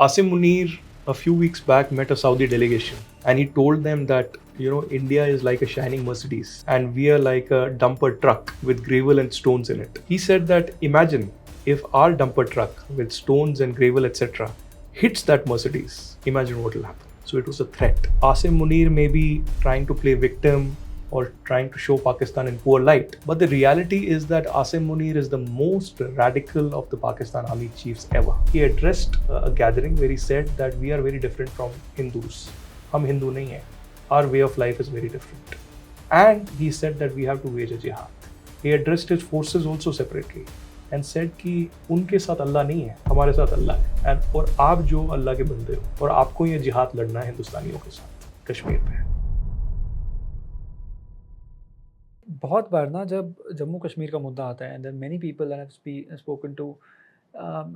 Asim Munir a few weeks back met a Saudi delegation and he told them that India is like a shining Mercedes and we are like a dumper truck with gravel and stones in it. He said that imagine if our dumper truck with stones and gravel etc. hits that Mercedes, imagine what will happen. So it was a threat. Asim Munir may be trying to play victim or trying to show Pakistan in poor light. But the reality is that Asim Munir is the most radical of the Pakistan army chiefs ever. He addressed a gathering where he said that we are very different from Hindus. हम हिंदू नहीं हैं. Our way of life is very different. And he said that we have to wage a jihad. He addressed his forces also separately and said कि उनके साथ अल्लाह नहीं है, हमारे साथ अल्लाह है. And और आप जो अल्लाह के बंदे हो और आपको ये जिहाद लड़ना है हिंदुस्तानियों के साथ कश्मीर में. बहुत बार ना जब जम्मू कश्मीर का मुद्दा आता है, and there are many people that I've spoken to,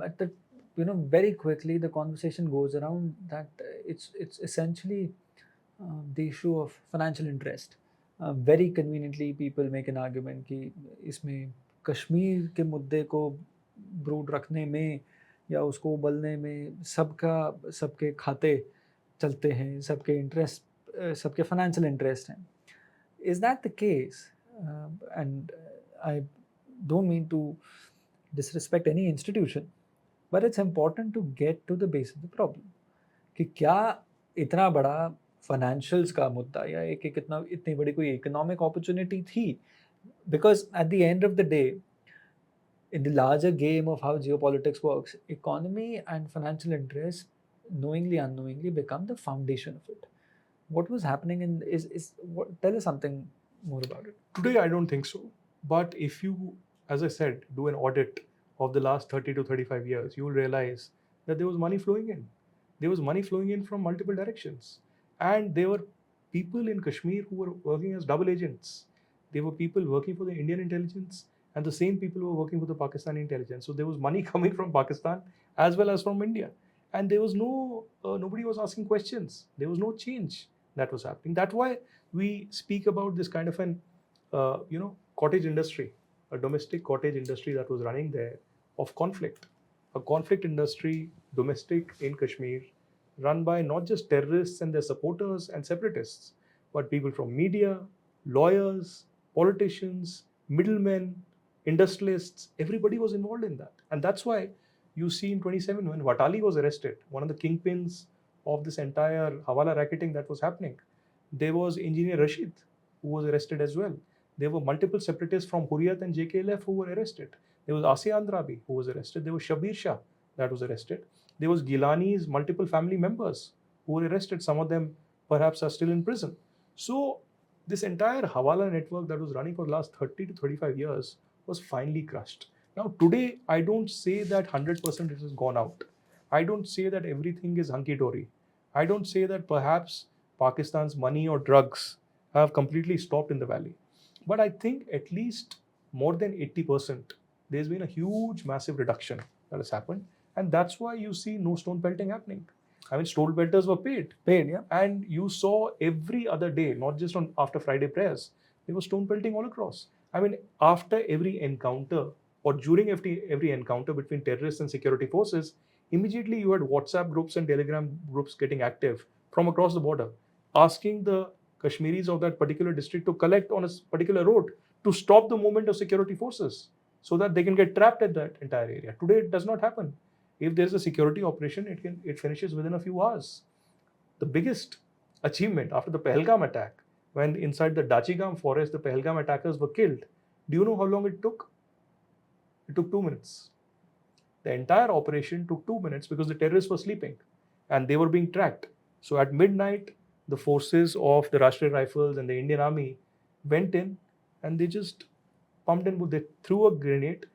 at the very quickly the conversation goes around that it's essentially the issue of financial interest. Very conveniently people make an argument कि इसमें कश्मीर के मुद्दे को brood रखने में या उसको उबलने में सबके खाते चलते हैं, सबके इंटरेस्ट, सबके फाइनेंशियल इंटरेस्ट हैं. Is that the case? And I don't mean to disrespect any institution, but it's important to get to the base of the problem. कि क्या इतना बड़ा फाइनेंशियल्स का मुद्दा या एक इतनी बड़ी कोई इकोनॉमिक अपॉर्चुनिटी थी? Because at the end of the day, in the larger game of how geopolitics works, economy and financial interests, knowingly unknowingly, become the foundation of it. What was happening tell us something more about it. Today, I don't think so. But if you, as I said, do an audit of the last 30 to 35 years, you will realize that there was money flowing in. There was money flowing in from multiple directions. And there were people in Kashmir who were working as double agents. There were people working for the Indian intelligence, and the same people were working for the Pakistani intelligence. So there was money coming from Pakistan as well as from India. And there was nobody was asking questions. There was no change that was happening. That's why we speak about this kind of an cottage industry, a domestic cottage industry that was running there of conflict, a conflict industry, domestic in Kashmir, run by not just terrorists and their supporters and separatists, but people from media, lawyers, politicians, middlemen, industrialists. Everybody was involved in that. And that's why you see in 27 when Watali was arrested, one of the kingpins of this entire Hawala racketing that was happening, there was Engineer Rashid who was arrested as well. There were multiple separatists from Hurriyat and JKLF who were arrested. There was Asiya Andrabi who was arrested. There was Shabir Shah that was arrested. There was Gilani's multiple family members who were arrested. Some of them perhaps are still in prison. So this entire Hawala network that was running for the last 30 to 35 years was finally crushed. Now today, I don't say that 100% it has gone out. I don't say that everything is hunky-dory. I don't say that perhaps Pakistan's money or drugs have completely stopped in the valley. But I think at least more than 80%, there's been a huge, massive reduction that has happened. And that's why you see no stone pelting happening. I mean, stone pelters were paid. Yeah. And you saw every other day, not just after Friday prayers, there was stone pelting all across. I mean, after every encounter or during every encounter between terrorists and security forces, immediately you had WhatsApp groups and Telegram groups getting active from across the border, asking the Kashmiris of that particular district to collect on a particular road to stop the movement of security forces so that they can get trapped at that entire area. Today, it does not happen. If there's a security operation, it finishes within a few hours. The biggest achievement after the Pahalgam attack, when inside the Dachigam forest, the Pahalgam attackers were killed, do you know how long it took? It took 2 minutes. The entire operation took 2 minutes because the terrorists were sleeping and they were being tracked. So at midnight, the forces of the Rashtriya Rifles and the Indian Army went in and they just pumped in. They threw a grenade,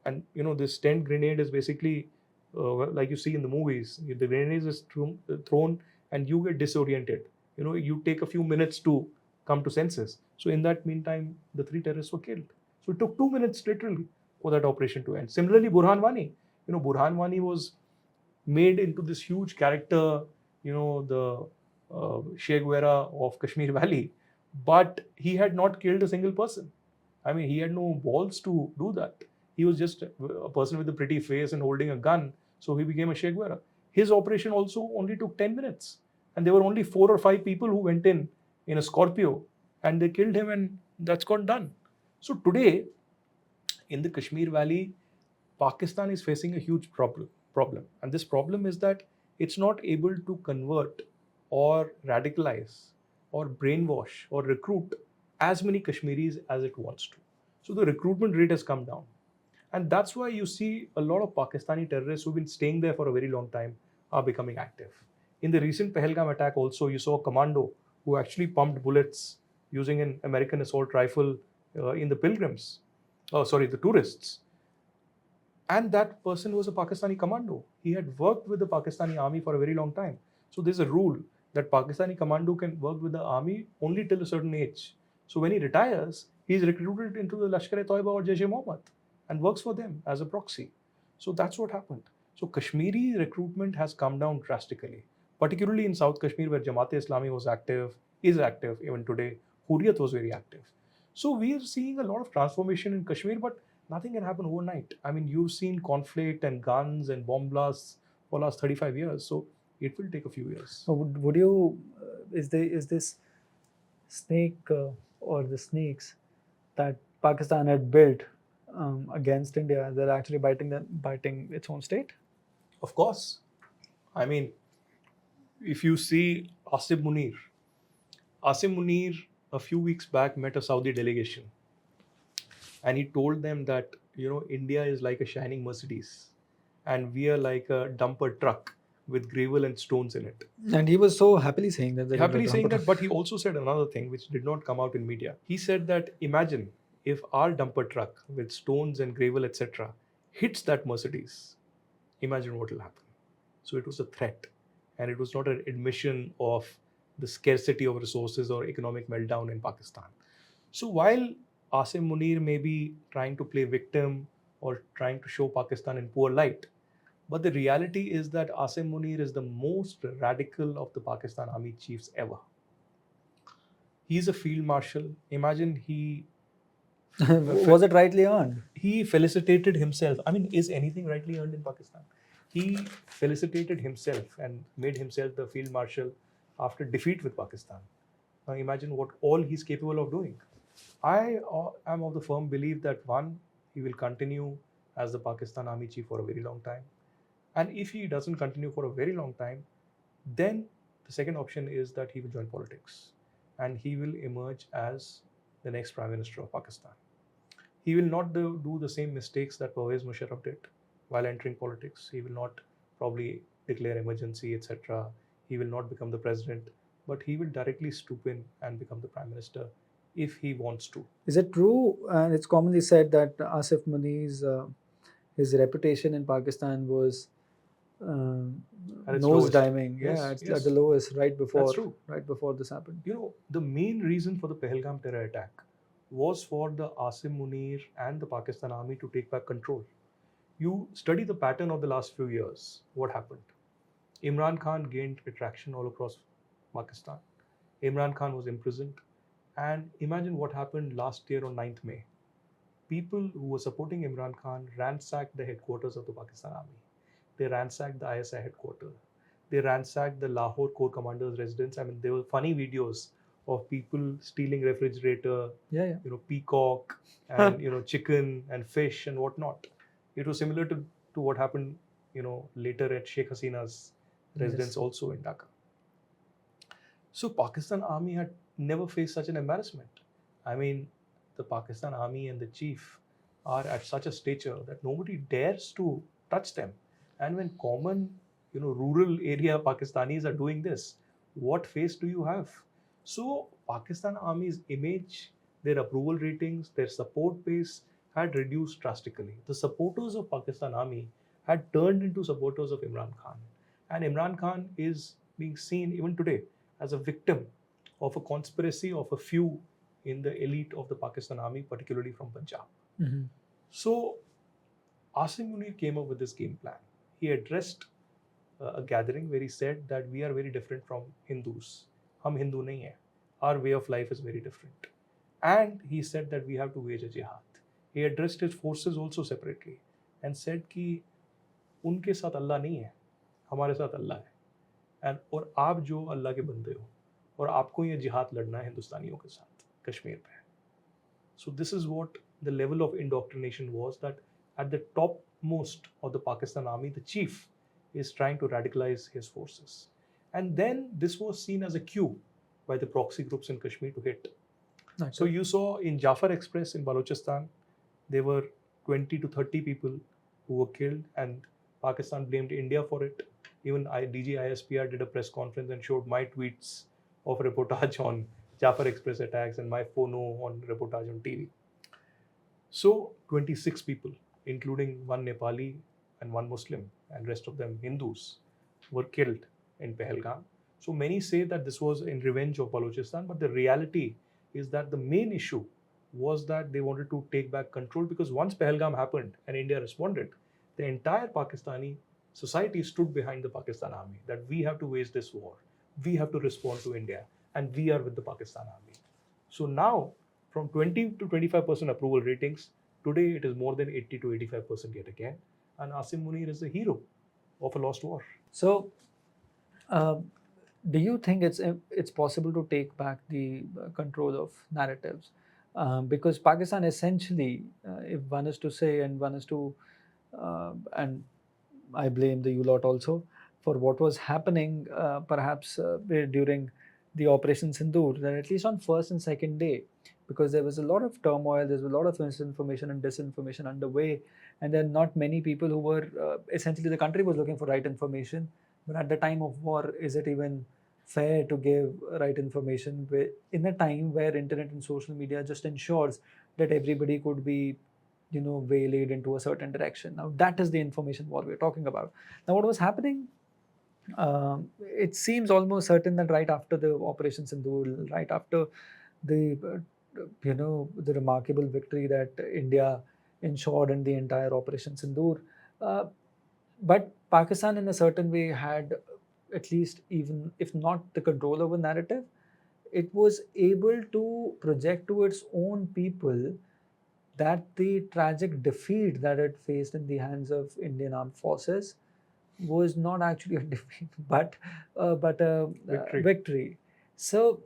and this tent grenade is basically like you see in the movies. The grenade is thrown and you get disoriented. You take a few minutes to come to senses. So in that meantime, the 3 terrorists were killed. So it took 2 minutes literally for that operation to end. Similarly, Burhan Wani. Burhan Wani was made into this huge character, the Che Guevara of Kashmir Valley, but he had not killed a single person. I mean, he had no balls to do that. He was just a person with a pretty face and holding a gun, so he became a Che Guevara. His operation also only took 10 minutes. And there were only 4 or 5 people who went in a Scorpio, and they killed him, and that's got done. So today, in the Kashmir Valley, Pakistan is facing a huge problem. And this problem is that it's not able to convert or radicalize or brainwash or recruit as many Kashmiris as it wants to. So the recruitment rate has come down. And that's why you see a lot of Pakistani terrorists who've been staying there for a very long time are becoming active. In the recent Pahalgam attack, also, you saw a commando who actually pumped bullets using an American assault rifle in the pilgrims, the tourists. And that person was a Pakistani commando. He had worked with the Pakistani army for a very long time. So there's a rule that Pakistani commando can work with the army only till a certain age. So when he retires, he's recruited into the Lashkar-e-Toiba or Jaish-e-Mohammed and works for them as a proxy. So that's what happened. So Kashmiri recruitment has come down drastically, particularly in South Kashmir, where Jamaat-e-Islami was active, is active even today. Hurriyat was very active. So we are seeing a lot of transformation in Kashmir, but nothing can happen overnight. I mean, you've seen conflict and guns and bomb blasts for the last 35 years. So it will take a few years. So would you, is this snake or the snakes that Pakistan had built against India, they're actually biting its own state? Of course. I mean, if you see Asim Munir a few weeks back met a Saudi delegation, and he told them that, India is like a shining Mercedes and we are like a dumper truck with gravel and stones in it. And he was so happily saying that. Happily saying that, but he also said another thing which did not come out in media. He said that imagine if our dumper truck with stones and gravel, etc., hits that Mercedes, imagine what will happen. So it was a threat, and it was not an admission of the scarcity of resources or economic meltdown in Pakistan. So while Asim Munir may be trying to play victim or trying to show Pakistan in poor light, but the reality is that Asim Munir is the most radical of the Pakistan army chiefs ever. He's a field marshal. Imagine he was it rightly earned? He felicitated himself. I mean, is anything rightly earned in Pakistan? He felicitated himself and made himself the field marshal after defeat with Pakistan. Now imagine what all he's capable of doing. I am of the firm belief that one, he will continue as the Pakistan army chief for a very long time. And if he doesn't continue for a very long time, then the second option is that he will join politics and he will emerge as the next Prime Minister of Pakistan. He will not do the same mistakes that Pervez Musharraf did while entering politics. He will not probably declare emergency, etc. He will not become the president, but he will directly stoop in and become the Prime Minister if he wants to. Is it true? And it's commonly said that Asif Munir's his reputation in Pakistan was nosediving. At the lowest right before this happened. The main reason for the Pahalgam terror attack was for the Asim Munir and the Pakistan army to take back control. You study the pattern of the last few years. What happened? Imran Khan gained attraction all across Pakistan. Imran Khan was imprisoned. And imagine what happened last year on 9th May. People who were supporting Imran Khan ransacked the headquarters of the Pakistan army. They ransacked the ISI headquarters. They ransacked the Lahore Corps Commander's residence. I mean, there were funny videos of people stealing refrigerator, peacock, and chicken and fish and whatnot. It was similar to what happened, later at Sheikh Hasina's residence also in Dhaka. So Pakistan army had never faced such an embarrassment. I mean, the Pakistan army and the chief are at such a stature that nobody dares to touch them. And when common, rural area Pakistanis are doing this, what face do you have? So Pakistan army's image, their approval ratings, their support base had reduced drastically. The supporters of Pakistan army had turned into supporters of Imran Khan. And Imran Khan is being seen even today as a victim of a conspiracy of a few in the elite of the Pakistan army, particularly from Punjab. Mm-hmm. So Asim Munir came up with this game plan. He addressed a gathering where he said that we are very different from Hindus. Hum Hindu nahi hai. Our way of life is very different. And he said that we have to wage a jihad. He addressed his forces also separately and said कि उनके साथ अल्लाह नहीं है, हमारे साथ अल्लाह है, and और आप जो अल्लाह के बंदे हो और आपको ये जिहाद लड़ना है हिंदुस्तानियों के साथ कश्मीर पे. So this is what the level of indoctrination was, that at the topmost of the Pakistan army, the chief is trying to radicalize his forces. And then this was seen as a cue by the proxy groups in Kashmir to hit. Okay. So you saw in Jafar Express in Balochistan, there were 20 to 30 people who were killed, and Pakistan blamed India for it. Even DG ISPR did a press conference and showed my tweets of reportage on Jafar Express attacks and my phono on reportage on TV. So 26 people, including one Nepali and one Muslim, and rest of them Hindus, were killed in Pahalgam. So many say that this was in revenge of Balochistan, but the reality is that the main issue was that they wanted to take back control, because once Pahalgam happened and India responded, the entire Pakistani society stood behind the Pakistan army, that we have to wage this war, we have to respond to India, and we are with the Pakistan army. So now, from 20 to 25% approval ratings, today it is more than 80 to 85% yet again, and Asim Munir is the hero of a lost war. So, do you think it's possible to take back the control of narratives? Because Pakistan essentially, if one is to say, and one is to, and I blame the U lot also for what was happening, perhaps during the Operation Sindoor, that at least on first and second day, because there was a lot of turmoil, there was a lot of misinformation and disinformation underway, and there are not many people who were essentially, the country was looking for right information, but at the time of war, is it even fair to give right information in a time where internet and social media just ensures that everybody could be waylaid into a certain direction? Now that is the information war we're talking about. Now what was happening, it seems almost certain that right after the Operation Sindoor, right after the the remarkable victory that India ensured in the entire Operation Sindoor, uh, but Pakistan in a certain way had, at least even if not the control over narrative, it was able to project to its own people that the tragic defeat that it faced in the hands of Indian armed forces was not actually a defeat, but a Victory. victory. So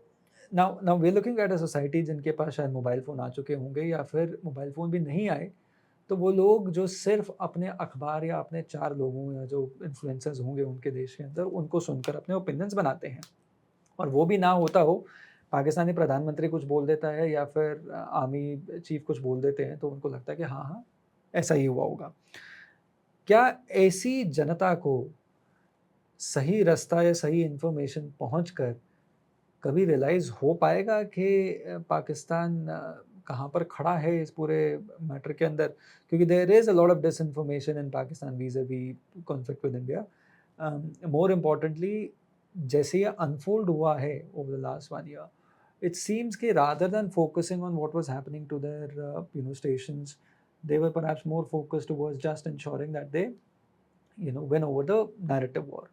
now we're looking at a society जिनके पास शायद mobile phone आ चुके होंगे, या फिर mobile phone भी नहीं आए, तो वो लोग जो सिर्फ अपने अखबार या अपने 4 लोगों या जो इन्फ्लुएंसर्स होंगे उनके देश के अंदर, उनको सुनकर अपने ओपिनियंस बनाते हैं, और वो भी ना होता हो, पाकिस्तानी प्रधानमंत्री कुछ बोल देता है या फिर आर्मी चीफ कुछ बोल देते हैं, तो उनको लगता है कि हाँ हाँ ऐसा ही हुआ होगा. क्या ऐसी जनता को सही रास्ता या सही इन्फॉर्मेशन पहुंचकर कभी रियलाइज़ हो पाएगा कि पाकिस्तान कहाँ पर खड़ा है इस पूरे मैटर के अंदर? क्योंकि there is a lot of disinformation in Pakistan vis-a-vis conflict with India. More importantly, जैसे ये अनफोल्ड हुआ है over the last 1 year, it seems कि rather than focusing on what was happening to their stations, they were perhaps more focused towards just ensuring that they win over the narrative war.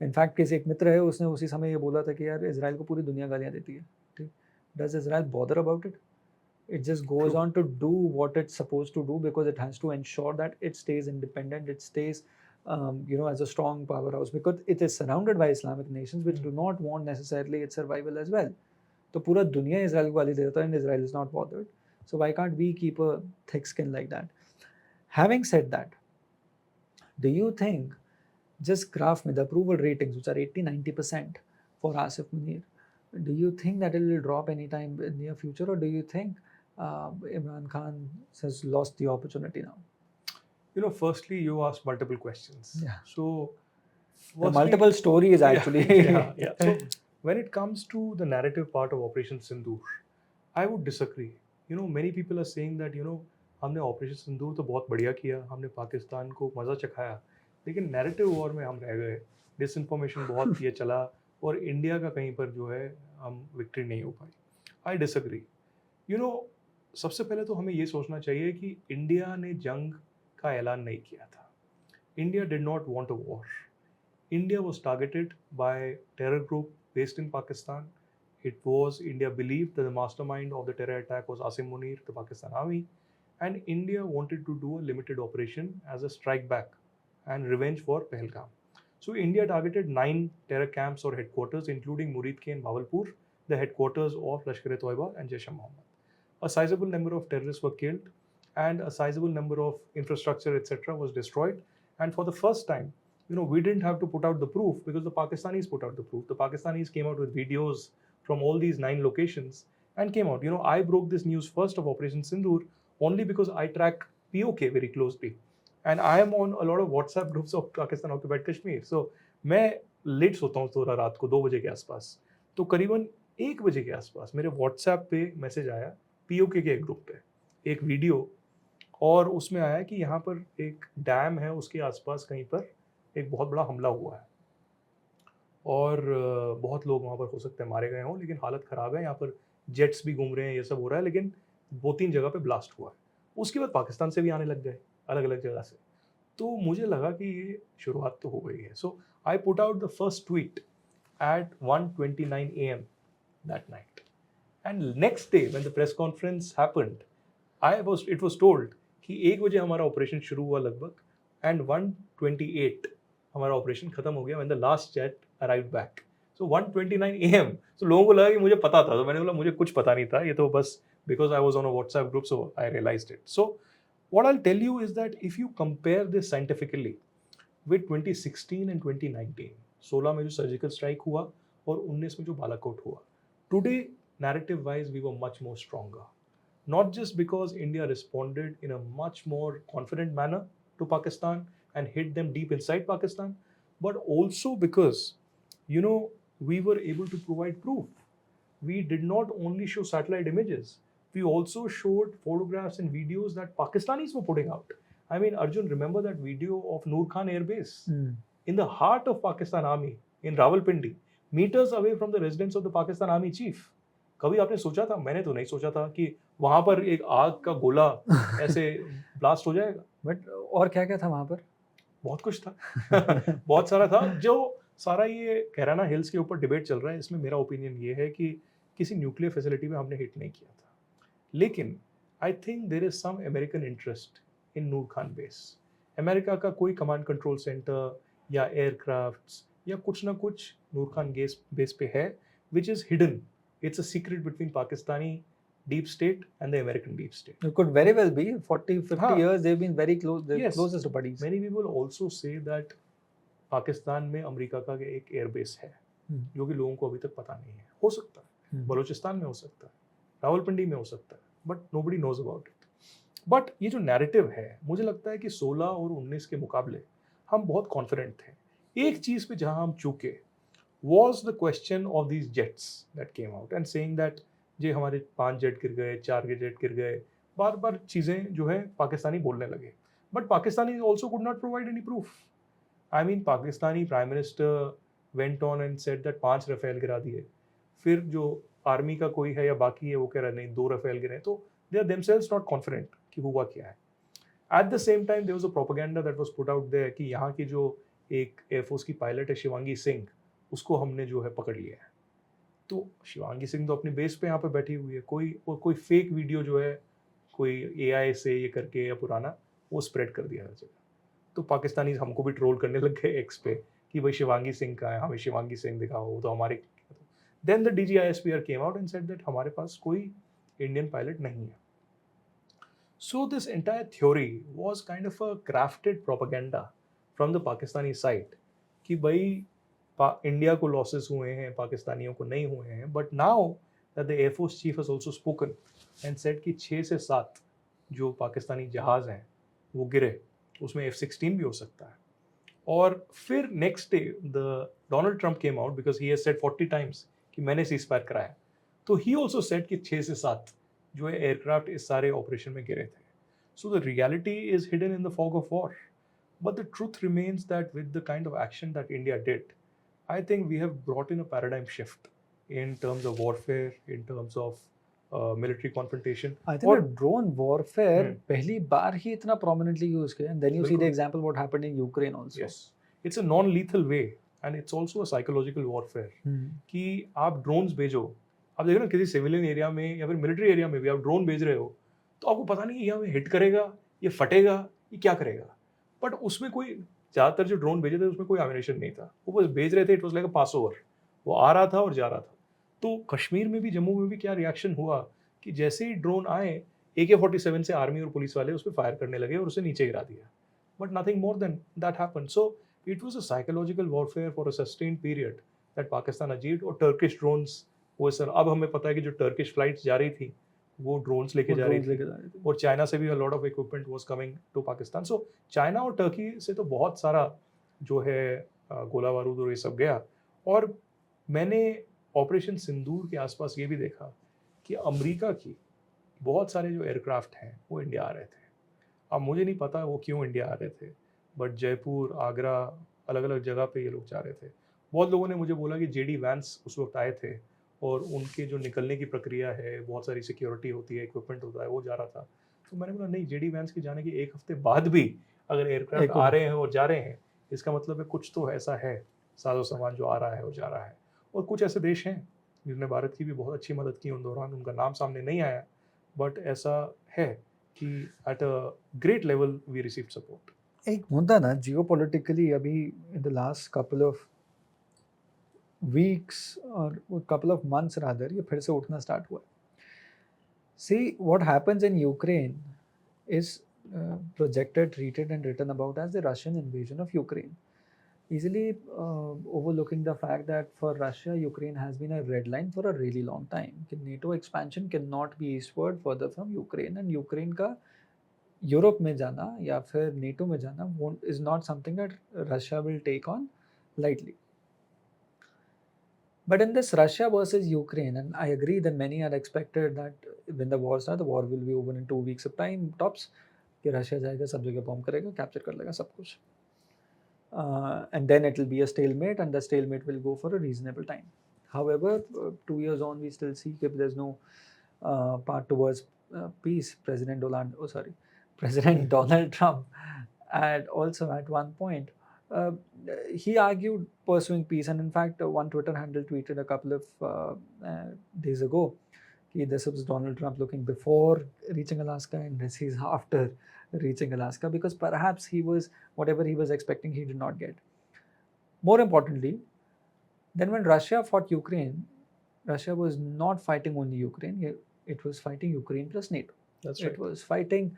In fact किसी एक मित्र है, उसने उसी समय ये बोला था कि यार इजराइल को पूरी दुनिया गालियाँ देती है. ठीक, does Israel bother about it? It just goes True. on to do what it's supposed to do because it has to ensure that it stays independent, it stays as a strong powerhouse, because it is surrounded by Islamic nations which do not want necessarily its survival as well. तो पूरा दुनिया Israel को गाली देता है and Israel is not bothered. So why can't we keep a thick skin like that? Having said that, do you think just graph में the approval ratings which are 80-90% for Asim Munir, do you think that it will drop anytime in near future, or do you think Imran Khan has lost the opportunity now? Firstly, you asked multiple questions. Yeah. So, The multiple stories actually. Yeah. So, when it comes to the narrative part of Operation Sindoor, I would disagree. Many people are saying that, हमने operation सिंदूर तो बहुत बढ़िया किया, हमने पाकिस्तान को मज़ा चखाया, लेकिन narrative war में हम रह गए, डिसइन्फॉर्मेशन बहुत ये चला, और इंडिया का कहीं पर जो है हम विक्ट्री नहीं हो पाई. I disagree. सबसे पहले तो हमें ये सोचना चाहिए कि इंडिया ने जंग का ऐलान नहीं किया था. India did not want a war. India was targeted by terror group based in Pakistan. It was India believed that the mastermind of the terror attack was Asim Munir, the Pakistan army, and India wanted to do a limited operation as a strike back and revenge for Pahalgam. So India targeted 9 terror camps or headquarters, including Murid and Bawalpur, the headquarters of Lashkar-e-Toiba and Jaish-e-Mohammed. A sizable number of terrorists were killed, and a sizable number of infrastructure, etc., was destroyed. And for the first time, we didn't have to put out the proof because the Pakistanis put out the proof. The Pakistanis came out with videos from all these 9 locations and came out. I broke this news first of Operation Sindoor only because I track POK very closely. And I am on a lot of WhatsApp groups of Pakistan occupied Kashmir. So मैं late सोता हूँ थोड़ा रात को 2 बजे के आसपास. तो करीबन 1 बजे के आसपास मेरे WhatsApp पे मैसेज आया POK के एक ग्रुप पे, एक वीडियो, और उसमें आया कि यहाँ पर एक डैम है, उसके आसपास कहीं पर एक बहुत बड़ा हमला हुआ है और बहुत लोग वहाँ पर हो सकते हैं मारे गए हों, लेकिन हालत ख़राब है, यहाँ पर जेट्स भी घूम रहे हैं, ये सब हो रहा है, लेकिन 2-3 जगह पे ब्लास्ट हुआ है. उसके बाद पाकिस्तान से भी आने लग गए अलग अलग जगह से. तो मुझे लगा कि ये शुरुआत तो हो गई है. So I put out the first tweet at 1:29 a.m. that night. And next day when the press conference happened, it was told कि 1 बजे हमारा ऑपरेशन शुरू हुआ लगभग, and 1:28 हमारा ऑपरेशन खत्म हो गया when the last jet arrived back. So 1:29 a.m. So लोगों को लगा कि मुझे पता था, तो मैंने बोला मुझे कुछ पता नहीं था, ये तो बस because I was on a WhatsApp group, so I realized it. So what I'll tell you is that if you compare this scientifically with 2016 and 2019, 16 में जो सर्जिकल स्ट्राइक हुआ और 19 में जो बालाकोट हुआ, today narrative wise we were much more stronger. Not just because India responded in a much more confident manner to Pakistan and hit them deep inside Pakistan, but also because we were able to provide proof. We did not only show satellite images, we also showed photographs and videos that Pakistanis were putting out. I mean, Arjun, remember that video of Noor Khan Air Base in the heart of Pakistan Army in Rawalpindi, meters away from the residence of the Pakistan Army chief. कभी आपने सोचा था? मैंने तो नहीं सोचा था कि वहां पर एक आग का गोला ऐसे ब्लास्ट हो जाएगा. बट और क्या क्या था वहां पर? बहुत कुछ था. बहुत सारा था. जो सारा ये कैराना हिल्स के ऊपर डिबेट चल रहा है, इसमें मेरा ओपिनियन ये है कि किसी न्यूक्लियर फैसिलिटी में हमने हिट नहीं किया था, लेकिन I think there is some American interest in Noor Khan base. America का कोई कमांड कंट्रोल सेंटर या एयरक्राफ्ट्स या कुछ ना कुछ नूर खान बेस पे है, which is hidden. It's a secret between Pakistani deep state and the American deep state. It could very well be. 40-50 years they've been very close. They're Yes. closest buddies. Many people also say that Pakistan में America का एक airbase है जो कि लोगों को अभी तक पता नहीं है. हो सकता है बलूचिस्तान में हो सकता है, रावलपिंडी में हो सकता है, but nobody knows about it. But ये जो नैरेटिव है, मुझे लगता है कि 16 और 19 के मुकाबले हम बहुत कॉन्फिडेंट थे. एक चीज़ पे जहाँ हम चूके was the question of these jets that came out and saying that जे हमारे 5 जेट गिर गए, 4 के जेट गिर गए, बार बार चीज़ें जो है पाकिस्तानी बोलने लगे. But Pakistani also could not provide any proof. I mean, Pakistani prime minister went on and said that 5 Rafale गिरा दिए. फिर जो आर्मी का कोई है या बाकी है वो कह रहा नहीं 2 रफेल गिरे. तो they are themselves not confident कि हुआ क्या है. At the same time there was a propaganda that was put out there कि यहाँ की जो एक एयरफोर्स की पायलट है शिवांगी सिंह, उसको हमने जो है पकड़ लिया है. तो शिवांगी सिंह तो अपनी बेस पे यहाँ पे बैठी हुई है. कोई फेक वीडियो जो है कोई AI से ये करके या पुराना वो स्प्रेड कर दिया हर जगह. तो पाकिस्तानी हमको भी ट्रोल करने लग गए एक्स पे कि भाई शिवांगी सिंह का है, हमें शिवांगी सिंह दिखाओ. तो हमारे then the DGISPR came out and said that हमारे पास कोई इंडियन पायलट नहीं है. So this entire theory was kind of a crafted propaganda from the Pakistani side कि भाई इंडिया को लॉसेस हुए हैं, पाकिस्तानियों को नहीं हुए हैं. But now that the air force chief has also spoken and said कि 6 से 7 जो पाकिस्तानी जहाज़ हैं वो गिरे, उसमें F-16 भी हो सकता है. और फिर next day the Donald Trump came out because he has said 40 times कि मैंने सीज़फायर कराया. तो ही ऑल्सो सेड कि 6 से 7 जो है एयरक्राफ्ट इस सारे ऑपरेशन में गिरे थे. So the reality is hidden in the fog of war. But the truth remains that with the kind of action that India did, I think we have brought in a paradigm shift in terms of warfare, in terms of military confrontation. I think the drone warfare पहली बार ही इतना prominently used किया. And then you see the example what happened in Ukraine also. Yes, it's a non-lethal way and it's also a psychological warfare. कि आप drones भेजो, आप देखो ना किसी civilian area में या फिर military area में भी आप drone भेज रहे हो, तो आपको पता नहीं ये हमें hit करेगा, ये फटेगा, ये क्या करेगा. But उसमें कोई ज़्यादातर जो ड्रोन भेजे थे उसमें कोई एमिनेशन नहीं था, वो बस भेज रहे थे, it was like a pass over, वो आ रहा था और जा रहा था। तो कश्मीर में भी, जम्मू में भी क्या रिएक्शन हुआ कि जैसे ही ड्रोन आए, AK-47 से आर्मी और पुलिस वाले उस पर फायर करने लगे और उसे नीचे गिरा दिया, but nothing more than that happened. So it was a psychological warfare for a sustained period that Pakistan achieved. और टर्किश ड्रोन्स वो सर, अब हमें पता है कि जो टर्किश फ्लाइट्स जा रही थी वो ड्रोन्स लेके वो जा रही ड्रोन्स थी, लेके जा रहे थे। और चाइना से भी a lot of equipment was coming to Pakistan. So China और टर्की से तो बहुत सारा जो है गोला बारूद और ये सब गया। और मैंने ऑपरेशन सिंदूर के आसपास ये भी देखा कि अमेरिका की बहुत सारे जो एयरक्राफ्ट हैं वो इंडिया आ रहे थे। अब मुझे नहीं पता वो क्यों इंडिया आ रहे थे, बट जयपुर, आगरा, अलग अलग जगह पे ये लोग जा रहे थे। बहुत लोगों ने मुझे बोला कि जेडी वैंस उस वक्त आए थे और उनके जो निकलने की प्रक्रिया है, बहुत सारी सिक्योरिटी होती है, इक्विपमेंट होता है, वो जा रहा था। तो मैंने बोला नहीं, जेडी वैंस के जाने के एक हफ्ते बाद भी अगर एयरक्राफ्ट एक आ रहे हैं और जा रहे हैं, इसका मतलब है कुछ तो ऐसा है, साजो सामान जो आ रहा है और जा रहा है। और कुछ ऐसे देश हैं जिन्होंने भारत की भी बहुत अच्छी मदद की उन दौरान, उनका नाम सामने नहीं आया, बट ऐसा है कि at a great level we received support. एक मुद्दा ना जियोपॉलिटिकली अभी in the last couple of weeks और कपल ऑफ मंथ्स रादर ये फिर से उठना स्टार्ट हुआ। See what happens in Ukraine is projected, treated, and written about as the Russian invasion of Ukraine, easily overlooking the fact that for Russia, Ukraine has been a red line for a really long time. NATO expansion cannot be eastward further from Ukraine, and Ukraine का Europe में जाना या फिर NATO में जाना is not something that Russia will take on lightly. But in this Russia versus Ukraine, and I agree that many had expected that when the war starts, the war will be over in 2 weeks of time tops. कि Russia जाएगा, सब जगह bomb करेगा, capture कर लेगा सब कुछ, and then it will be a stalemate, and the stalemate will go for a reasonable time. However, 2 years on, we still see if there's no path towards peace. President Donald Trump, and also at one point, uh, he argued pursuing peace, and in fact, one Twitter handle tweeted a couple of days ago, this was Donald Trump looking before reaching Alaska, and this is after reaching Alaska, because perhaps whatever he was expecting, he did not get. More importantly, then when Russia fought Ukraine, Russia was not fighting only Ukraine, it was fighting Ukraine plus NATO. That's right. It was fighting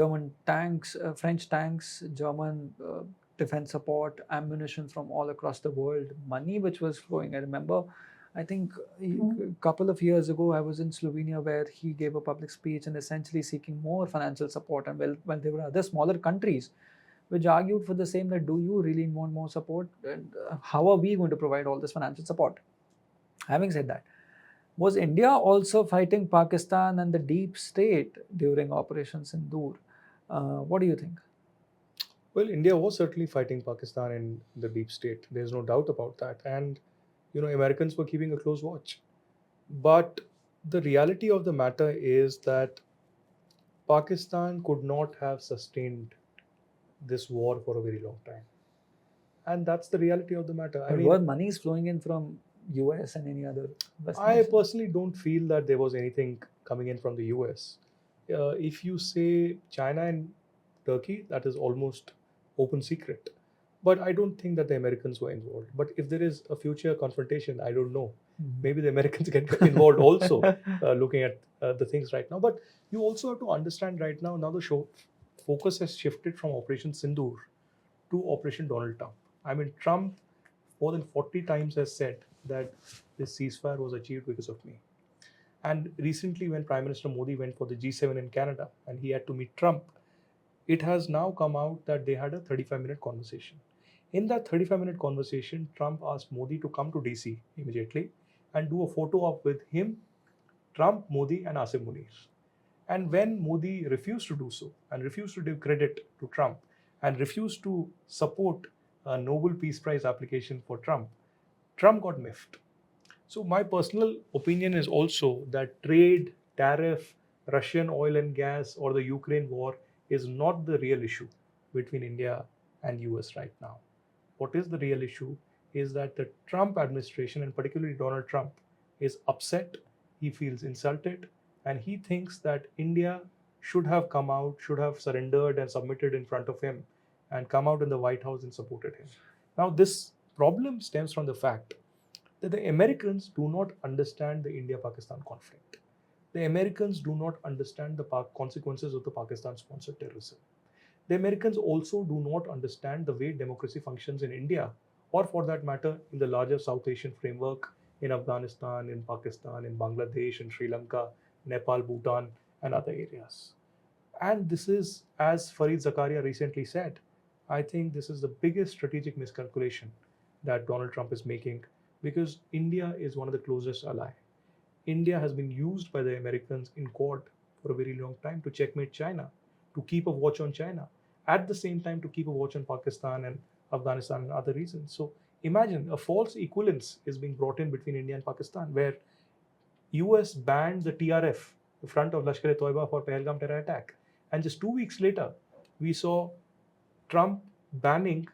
German tanks, French tanks, German defense support, ammunition from all across the world, money which was flowing. I remember, I think a couple of years ago, I was in Slovenia where he gave a public speech and essentially seeking more financial support. And while there were other smaller countries which argued for the same, that do you really want more support? And how are we going to provide all this financial support? Having said that, was India also fighting Pakistan and the deep state during Operation Sindoor? What do you think? Well, India was certainly fighting Pakistan in the deep state. There's no doubt about that. And, Americans were keeping a close watch. But the reality of the matter is that Pakistan could not have sustained this war for a very long time. And that's the reality of the matter. But were monies flowing in from US and any other Western I nations? personally don't feel that there was anything coming in from the US. If you say China and Turkey, that is almost open secret. But I don't think that the Americans were involved. But if there is a future confrontation, I don't know. Maybe the Americans get involved also, looking at the things right now. But you also have to understand right now, the focus has shifted from Operation Sindoor to Operation Donald Trump. I mean, Trump more than 40 times has said that this ceasefire was achieved because of me. And recently, when Prime Minister Modi went for the G7 in Canada and he had to meet Trump, it has now come out that they had a 35-minute conversation. In that 35-minute conversation, Trump asked Modi to come to DC immediately and do a photo op with him, Trump, Modi, and Asim Munir. And when Modi refused to do so and refused to give credit to Trump and refused to support a Nobel Peace Prize application for Trump, Trump got miffed. So my personal opinion is also that trade, tariff, Russian oil and gas, or the Ukraine war is not the real issue between India and US right now. What is the real issue is that the Trump administration, and particularly Donald Trump, is upset, he feels insulted, and he thinks that India should have come out, should have surrendered and submitted in front of him and come out in the White House and supported him. Now, this problem stems from the fact that the Americans do not understand the India-Pakistan conflict. The Americans do not understand the consequences of the Pakistan-sponsored terrorism. The Americans also do not understand the way democracy functions in India, or for that matter, in the larger South Asian framework in Afghanistan, in Pakistan, in Bangladesh, in Sri Lanka, Nepal, Bhutan, and other areas. And this is, as Fareed Zakaria recently said, I think this is the biggest strategic miscalculation that Donald Trump is making, because India is one of the closest ally. India has been used by the Americans in Quad for a very long time to checkmate China, to keep a watch on China, at the same time to keep a watch on Pakistan and Afghanistan and other regions. So imagine a false equivalence is being brought in between India and Pakistan, where US banned the TRF, the front of Lashkar-e-Toiba, for Pahalgam terror attack. And just 2 weeks later, we saw Trump banning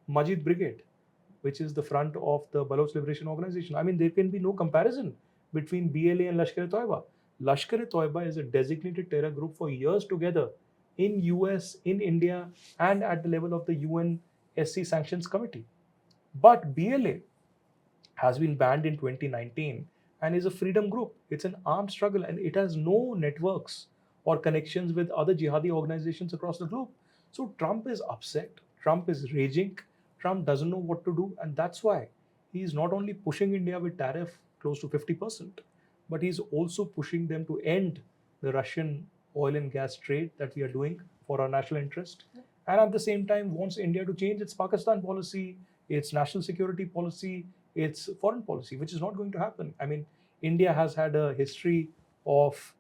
Majid Brigade, which is the front of the Baloch Liberation Organization. I mean, there can be no comparison between BLA and Lashkar-e-Toiba. Lashkar-e-Toiba is a designated terror group for years together in US, in India, and at the level of the UN SC Sanctions Committee. But BLA has been banned in 2019 and is a freedom group. It's an armed struggle and it has no networks or connections with other jihadi organizations across the globe. So Trump is upset, Trump is raging, Trump doesn't know what to do, and that's why he's not only pushing India with tariff close to 50%, but he's also pushing them to end the Russian oil and gas trade that we are doing for our national interest. And at the same time wants India to change its Pakistan policy, its national security policy, its foreign policy, which is not going to happen. I mean, India has had a history of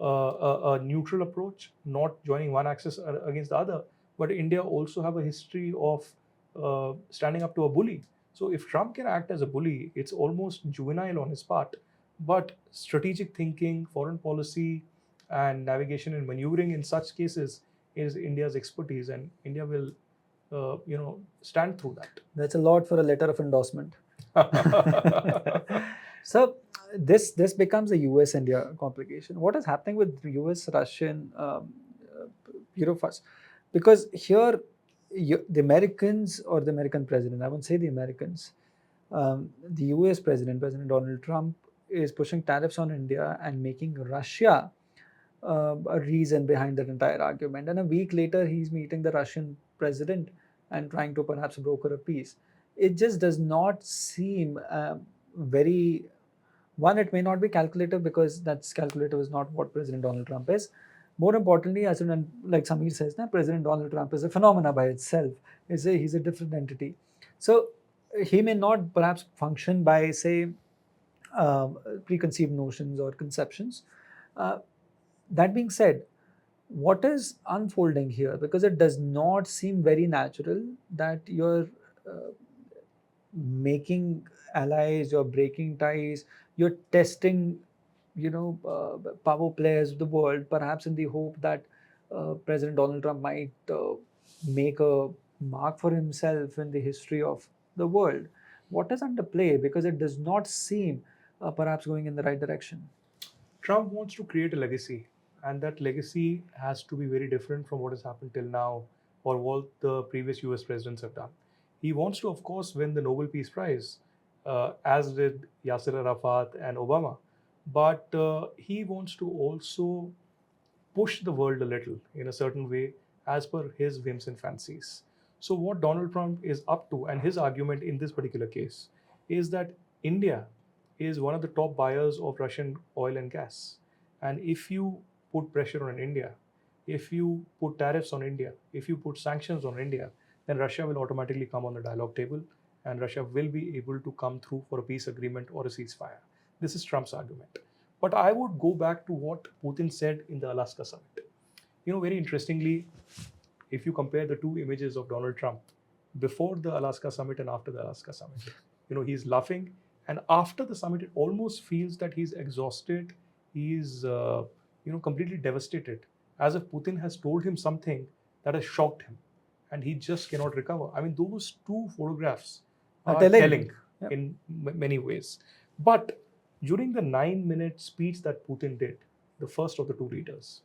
a neutral approach, not joining one axis against the other. But India also have a history of standing up to a bully. So if Trump can act as a bully, it's almost juvenile on his part. But strategic thinking, foreign policy, and navigation and maneuvering in such cases is India's expertise, and India will, stand through that. That's a lot for a letter of endorsement. So this becomes a US India complication. What is happening with US Russian first? Because here the Americans, or the American president, I won't say the Americans, the US President Donald Trump, is pushing tariffs on India and making Russia a reason behind that entire argument. And a week later, he's meeting the Russian president and trying to perhaps broker a peace. It just does not seem very. One, it may not be calculative, because that's calculative is not what President Donald Trump is. More importantly, as in, like Samir says, President Donald Trump is a phenomena by itself. He's a different entity. So he may not perhaps function by, say, preconceived notions or conceptions. That being said, what is unfolding here? Because it does not seem very natural that you're making allies, you're breaking ties, you're testing, power players of the world, perhaps in the hope that President Donald Trump might make a mark for himself in the history of the world. What is under play? Because it does not seem perhaps going in the right direction. Trump wants to create a legacy, and that legacy has to be very different from what has happened till now or what the previous US presidents have done. He wants to, of course, win the Nobel Peace Prize, as did Yasser Arafat and Obama. But he wants to also push the world a little in a certain way as per his whims and fancies. So, what Donald Trump is up to, and his argument in this particular case, is that India is one of the top buyers of Russian oil and gas. And if you put pressure on India, if you put tariffs on India, if you put sanctions on India, then Russia will automatically come on the dialogue table, and Russia will be able to come through for a peace agreement or a ceasefire. This is Trump's argument. But I would go back to what Putin said in the Alaska summit. Very interestingly, if you compare the two images of Donald Trump before the Alaska summit and after the Alaska summit, he's laughing, and after the summit, it almost feels that he's exhausted, he's completely devastated, as if Putin has told him something that has shocked him, and he just cannot recover. I mean, those two photographs are telling in many ways. But during the 9-minute speech that Putin did, the first of the two leaders,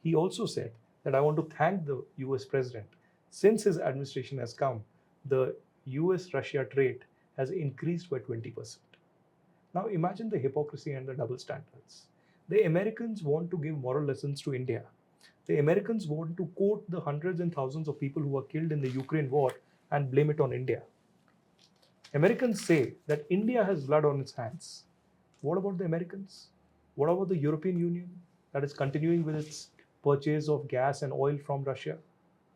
he also said that I want to thank the US president Since his administration has come, the US-Russia trade has increased by 20%. Now imagine the hypocrisy and the double standards. The Americans want to give moral lessons to India. The Americans want to quote the hundreds and thousands of people who were killed in the Ukraine war and blame it on India. Americans say that India has blood on its hands. What about the Americans? What about the European Union that is continuing with its purchase of gas and oil from Russia?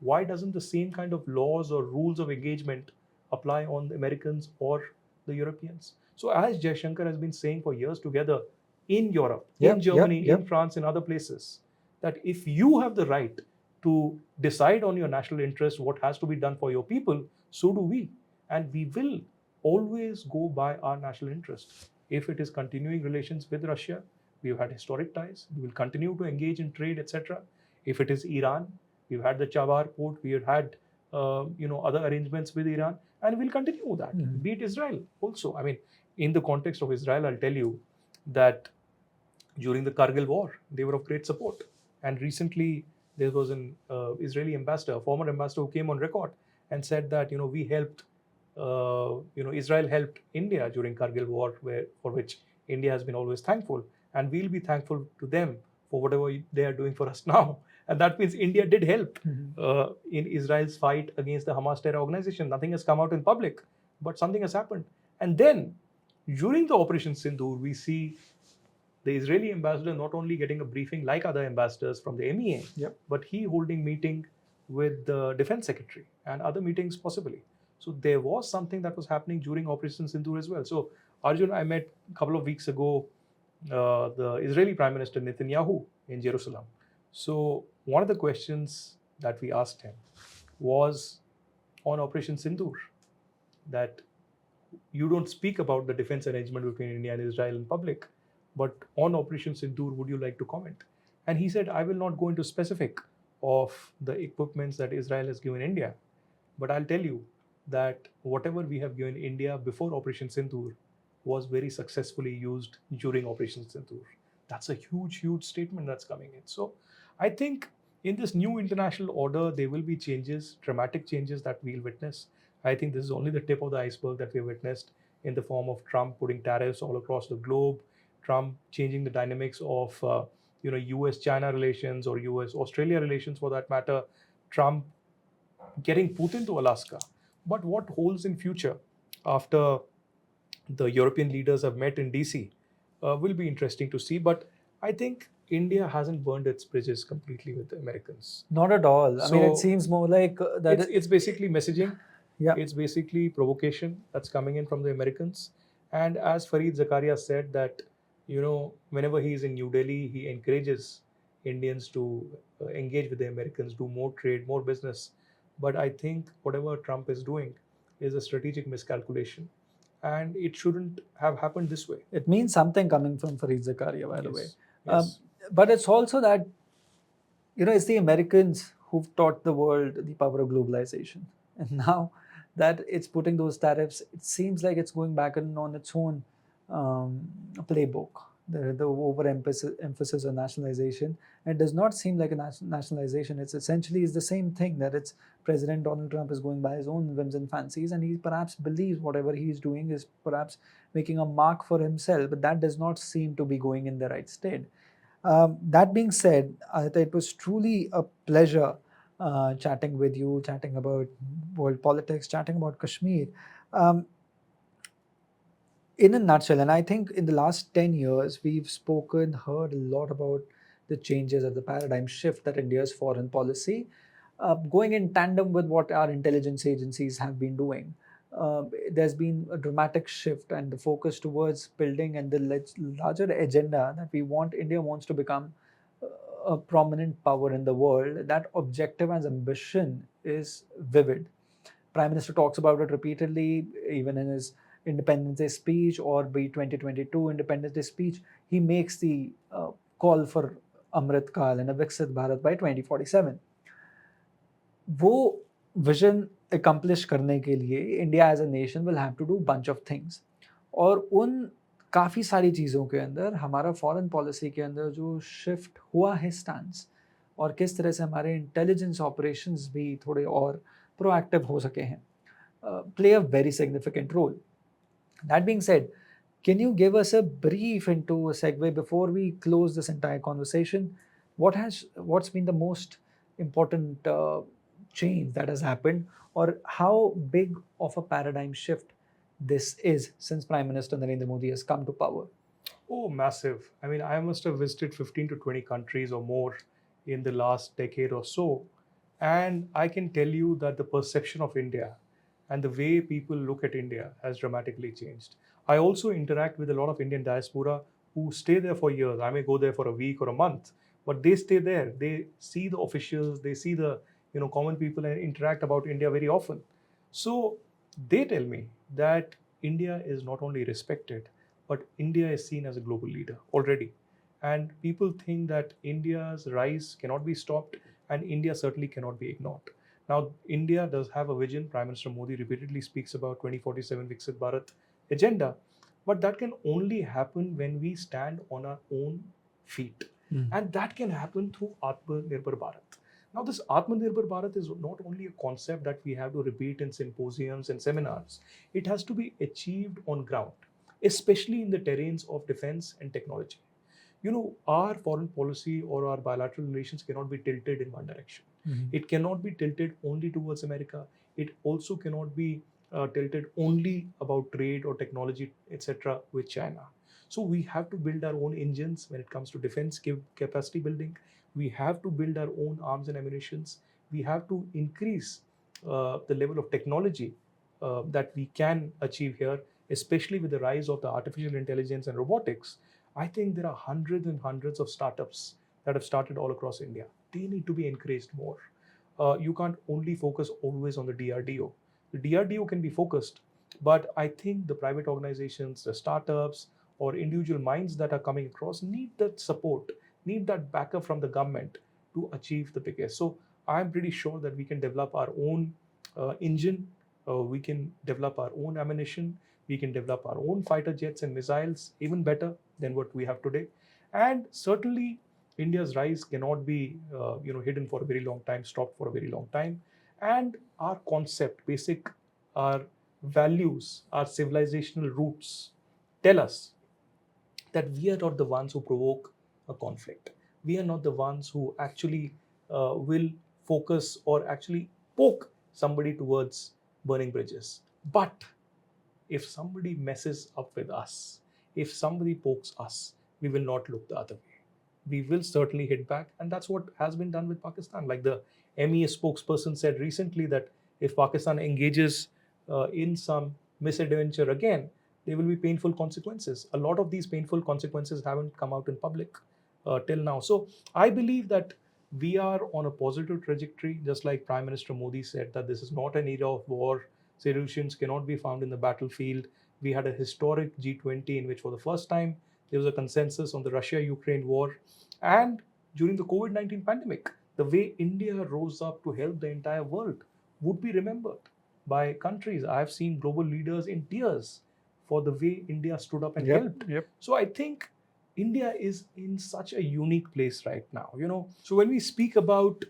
Why doesn't the same kind of laws or rules of engagement apply on the Americans or the Europeans? So, as Jaishankar has been saying for years together in Europe, in Germany, in France, in other places, that if you have the right to decide on your national interest, what has to be done for your people, so do we. And we will always go by our national interest. If it is continuing relations with Russia, we've had historic ties, we will continue to engage in trade, etc. If it is Iran, we've had the Chabar port, we have had other arrangements with Iran, and we'll continue that. Mhm. Be it Israel also. I mean, in the context of Israel, I'll tell you that during the Kargil war, they were of great support. And recently, there was an Israeli ambassador, a former ambassador, who came on record and said that we helped, Israel helped India during Kargil war, for which India has been always thankful, and we'll be thankful to them for whatever they are doing for us now. And that means India did help in Israel's fight against the Hamas terror organization. Nothing has come out in public, but something has happened. And then during the Operation Sindoor, we see the Israeli ambassador not only getting a briefing like other ambassadors from the MEA, Yep. but he holding meeting with the defense secretary and other meetings possibly. So there was something that was happening during Operation Sindoor as well. So Arjun, I met a couple of weeks ago the Israeli Prime Minister Netanyahu in Jerusalem. So one of the questions that we asked him was on Operation Sindoor, that you don't speak about the defense arrangement between India and Israel in public, but on Operation Sindoor, would you like to comment? And he said, I will not go into specific of the equipments that Israel has given India, but I'll tell you that whatever we have given India before Operation Sindoor was very successfully used during Operation Sindoor. That's a huge, huge statement that's coming in. So I think in this new international order, there will be changes, dramatic changes that we'll witness. I think this is only the tip of the iceberg that we witnessed in the form of Trump putting tariffs all across the globe, Trump changing the dynamics of US-China relations or US-Australia relations for that matter, Trump getting Putin to Alaska. But what holds in future after the European leaders have met in DC will be interesting to see. But I think India hasn't burned its bridges completely with the Americans. Not at all. I mean, it So seems more like that. It's basically messaging. Yeah. It's basically provocation that's coming in from the Americans. And as Fareed Zakaria said that, whenever he is in New Delhi, he encourages Indians to engage with the Americans, do more trade, more business. But I think whatever Trump is doing is a strategic miscalculation. And it shouldn't have happened this way. It means something coming from Fareed Zakaria, by the way. Yes. But it's also that, it's the Americans who've taught the world the power of globalization. And now that it's putting those tariffs, it seems like it's going back on its own playbook. The overemphasis on nationalization. It does not seem like a nationalization. It's essentially is the same thing, that it's President Donald Trump is going by his own whims and fancies, and he perhaps believes whatever he's doing is perhaps making a mark for himself, but that does not seem to be going in the right state. That being said, it was truly a pleasure chatting with you, chatting about world politics, chatting about Kashmir. In a nutshell, and I think in the last 10 years, we've heard a lot about the changes of the paradigm shift that India's foreign policy, going in tandem with what our intelligence agencies have been doing. There's been a dramatic shift and the focus towards building and the larger agenda that India wants to become a prominent power in the world. That objective and ambition is vivid. Prime Minister talks about it repeatedly, even in his Independence Day speech or be 2022 Independence Day speech. He makes the call for Amrit Kal and a Viksit Bharat by 2047. वो vision accomplish करने के लिए India as a nation will have to do bunch of things. और उन काफ़ी सारी चीज़ों के अंदर हमारा फॉरेन पॉलिसी के अंदर जो शिफ्ट हुआ है स्टैंस, और किस तरह से हमारे इंटेलिजेंस ऑपरेशंस भी थोड़े और proactive हो सके हैं, play a very significant role. That being said, can you give us a brief into a segue before we close this entire conversation? What's been the most important change that has happened, or how big of a paradigm shift this is since Prime Minister Narendra Modi has come to power? Oh, massive. I mean, I must have visited 15 to 20 countries or more in the last decade or so. And I can tell you that the perception of India and the way people look at India has dramatically changed. I also interact with a lot of Indian diaspora who stay there for years. I may go there for a week or a month, but they stay there. They see the officials, they see the common people and interact about India very often. So they tell me that India is not only respected, but India is seen as a global leader already. And people think that India's rise cannot be stopped, and India certainly cannot be ignored. Now, India does have a vision. Prime Minister Modi repeatedly speaks about 2047 Viksit Bharat agenda, but that can only happen when we stand on our own feet. And that can happen through Atmanirbhar Bharat. Now, this Atmanirbhar Bharat is not only a concept that we have to repeat in symposiums and seminars, it has to be achieved on ground, especially in the terrains of defense and technology. Our foreign policy or our bilateral relations cannot be tilted in one direction. It cannot be tilted only towards America. It also cannot be tilted only about trade or technology, etc., with China. So we have to build our own engines when it comes to defense capacity building. We have to build our own arms and ammunitions. We have to increase the level of technology that we can achieve here, especially with the rise of the artificial intelligence and robotics. I think there are hundreds and hundreds of startups that have started all across India. They need to be encouraged more. You can't only focus always on the DRDO. The DRDO can be focused, but I think the private organizations, the startups, or individual minds that are coming across need that support, need that backup from the government to achieve the biggest. So I'm pretty sure that we can develop our own engine, we can develop our own ammunition, we can develop our own fighter jets and missiles even better than what we have today. And certainly, India's rise cannot be hidden for a very long time, stopped for a very long time. And our concept, basic, our values, our civilizational roots tell us that we are not the ones who provoke a conflict. We are not the ones who actually will focus or actually poke somebody towards burning bridges. But if somebody messes up with us, if somebody pokes us, we will not look the other way. We will certainly hit back. And that's what has been done with Pakistan. Like the MEA spokesperson said recently, that if Pakistan engages in some misadventure again, there will be painful consequences. A lot of these painful consequences haven't come out in public till now. So I believe that we are on a positive trajectory, just like Prime Minister Modi said, that this is not an era of war. Solutions cannot be found in the battlefield. We had a historic G20 in which, for the first time, there was a consensus on the Russia-Ukraine war. And during the COVID-19 pandemic, the way India rose up to help the entire world would be remembered by countries. I've seen global leaders in tears for the way India stood up and helped. So I think India is in such a unique place right now. So when we speak about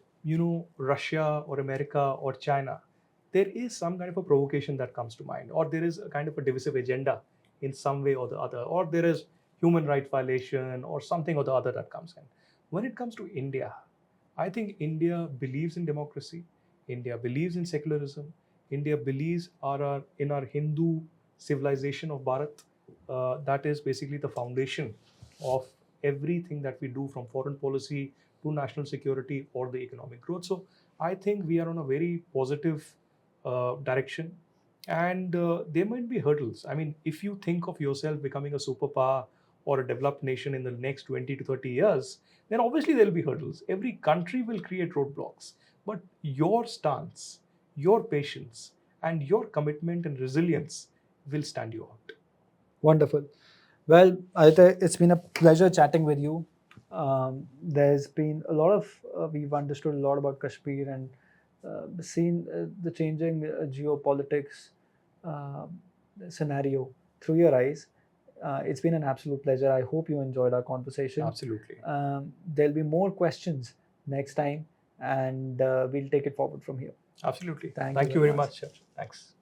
Russia or America or China, there is some kind of a provocation that comes to mind, or there is a kind of a divisive agenda in some way or the other, or there is human right violation or something or the other that comes in. When it comes to India, I think India believes in democracy. India believes in secularism. India believes in our Hindu civilization of Bharat. That is basically the foundation of everything that we do, from foreign policy to national security or the economic growth. So I think we are on a very positive direction. And there might be hurdles. I mean, if you think of yourself becoming a superpower or a developed nation in the next 20 to 30 years, then obviously there will be hurdles. Every country will create roadblocks. But your stance, your patience, and your commitment and resilience will stand you out. Wonderful. Well, Aditya, it's been a pleasure chatting with you. There's been a lot of, we've understood a lot about Kashmir and seen the changing geopolitics uh, scenario through your eyes. It's been an absolute pleasure. I hope you enjoyed our conversation. Absolutely. There'll be more questions next time, and we'll take it forward from here. Absolutely. Thank you Thank you very very much. much. Thanks.